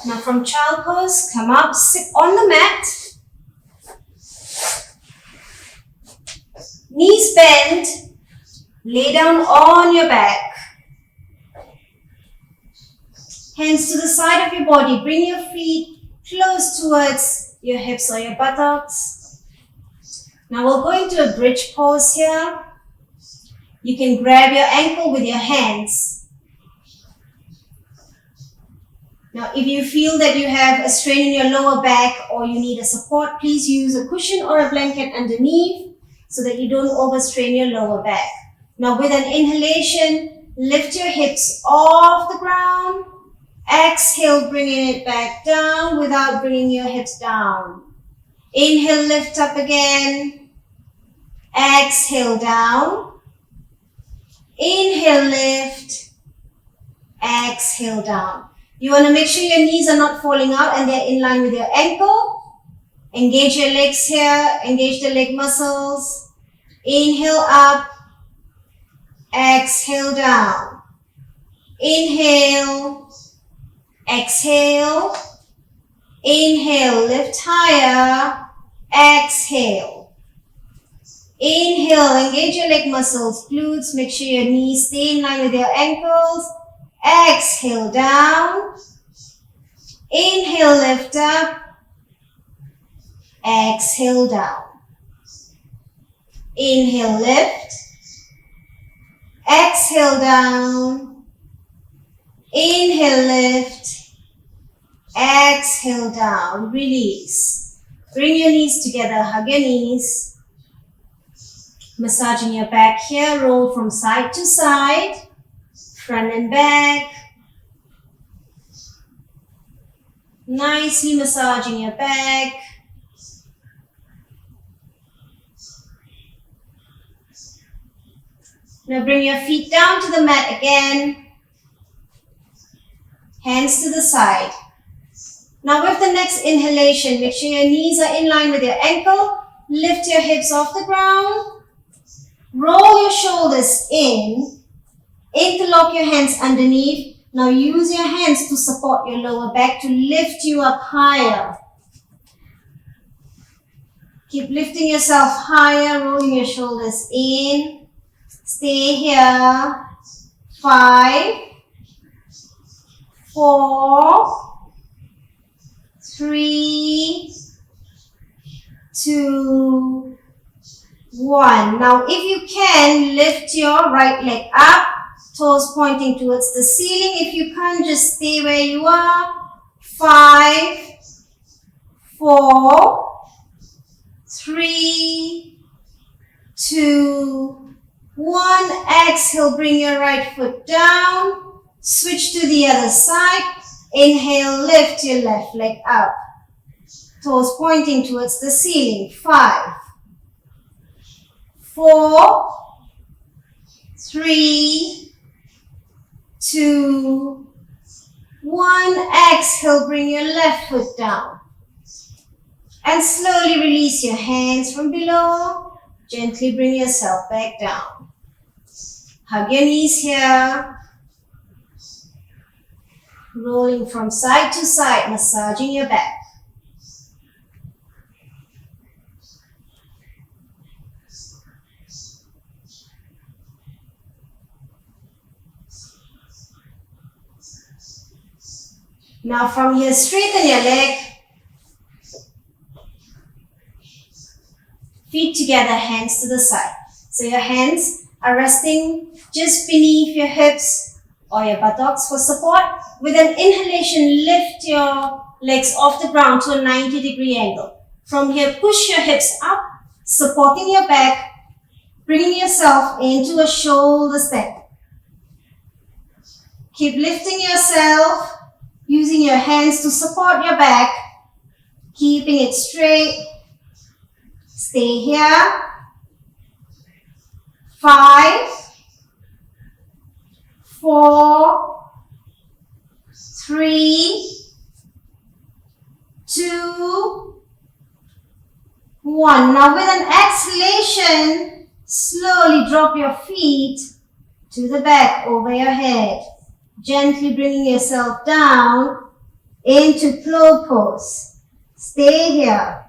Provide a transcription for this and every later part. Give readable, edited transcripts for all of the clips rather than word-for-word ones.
Now from child pose, come up, sit on the mat. Knees bent, lay down on your back. Hands to the side of your body, bring your feet close towards your hips or your buttocks. Now we'll go into a bridge pose here. You can grab your ankle with your hands. Now if you feel that you have a strain in your lower back or you need a support, please use a cushion or a blanket underneath so that you don't overstrain your lower back. Now with an inhalation, lift your hips off the ground. Exhale, bringing it back down without bringing your hips down. Inhale, lift up again. Exhale, down. Inhale, lift. Exhale, down. You want to make sure your knees are not falling out and they're in line with your ankle. Engage your legs here. Engage the leg muscles. Inhale up. Exhale, down. Inhale. Exhale. Inhale, lift higher. Exhale. Inhale, engage your leg muscles, glutes. Make sure your knees stay in line with your ankles. Exhale, down. Inhale, lift up. Exhale, down. Inhale, lift. Exhale, down. Inhale, lift. Exhale, down. Release. Bring your knees together. Hug your knees. Massaging your back here. Roll from side to side. Front and back. Nicely massaging your back. Now bring your feet down to the mat again. Hands to the side. Now with the next inhalation, make sure your knees are in line with your ankle. Lift your hips off the ground. Roll your shoulders in. Interlock your hands underneath. Now use your hands to support your lower back to lift you up higher. Keep lifting yourself higher, rolling your shoulders in. Stay here. 5, 4, 3, 2, 1. Now if you can, lift your right leg up, toes pointing towards the ceiling. If you can't, just stay where you are. 5, 4, 3, 2, 1. Exhale, bring your right foot down. Switch to the other side. Inhale, lift your left leg up. Toes pointing towards the ceiling. 5, 4, 3, 2, 1. Exhale, bring your left foot down. And slowly release your hands from below. Gently bring yourself back down. Hug your knees here. Rolling from side to side, massaging your back. Now from here, straighten your leg. Feet together, hands to the side. So your hands are resting just beneath your hips or your buttocks for support. With an inhalation, lift your legs off the ground to a 90-degree angle. From here, push your hips up, supporting your back, bringing yourself into a shoulder step. Keep lifting yourself, using your hands to support your back, keeping it straight. Stay here. 5, 4, 3, 2, 1. Now with an exhalation, slowly drop your feet to the back over your head. Gently bringing yourself down. into plow pose. Stay here.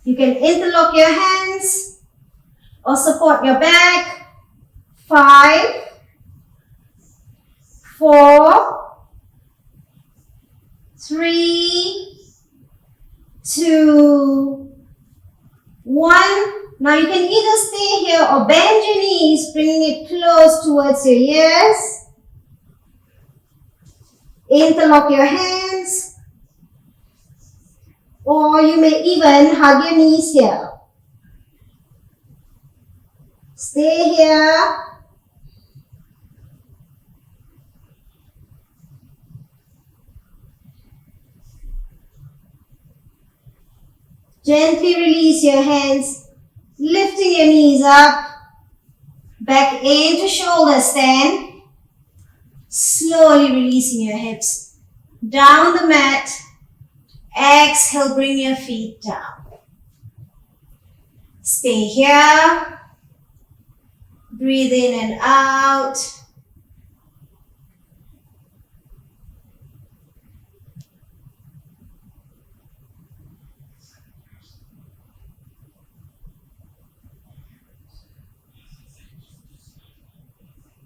You can interlock your hands or support your back. 5, 4, 3, 2, 1. Now you can either stay here or bend your knees, bringing it close towards your ears. Interlock your hands. Or you may even hug your knees here. Stay here. Gently release your hands, lifting your knees up, back into shoulder stand. Slowly releasing your hips down the mat. Exhale, bring your feet down. Stay here. Breathe in and out.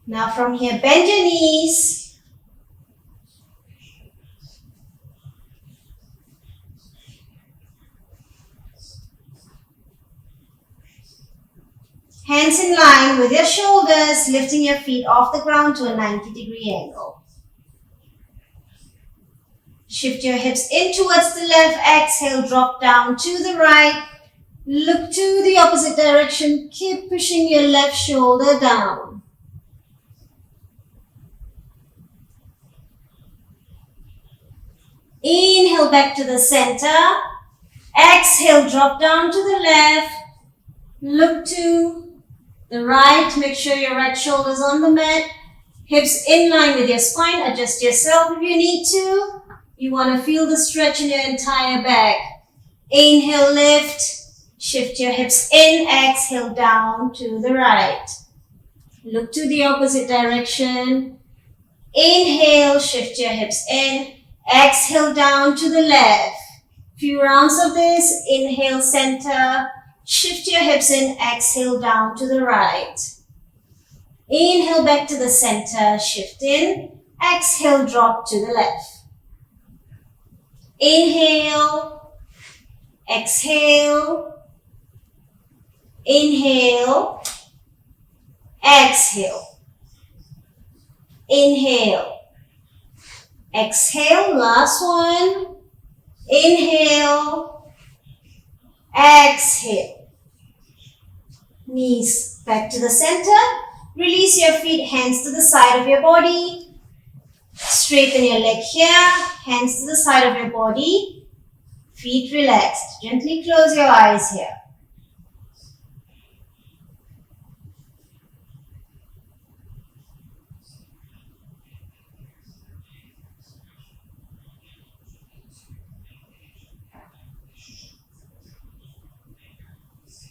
Now from here, bend your knees. Hands in line with your shoulders, lifting your feet off the ground to a 90-degree angle. Shift your hips in towards the left. Exhale, drop down to the right. Look to the opposite direction. Keep pushing your left shoulder down. Inhale back to the center. Exhale, drop down to the left. Look to the right. Make sure your right shoulder is on the mat. Hips in line with your spine. Adjust yourself if you need to. You want to feel the stretch in your entire back. Inhale, lift. Shift your hips in. Exhale, down to the right. Look to the opposite direction. Inhale, shift your hips in. Exhale, down to the left. Few rounds of this. Inhale, center. Shift your hips in. Exhale, down to the right. Inhale, back to the center. Shift in. Exhale, drop to the left. Inhale. Exhale. Inhale. Exhale. Inhale. Exhale, last one. Inhale. Exhale. Knees back to the center. Release your feet, hands to the side of your body. Straighten your leg here. Hands to the side of your body. Feet relaxed. Gently close your eyes here.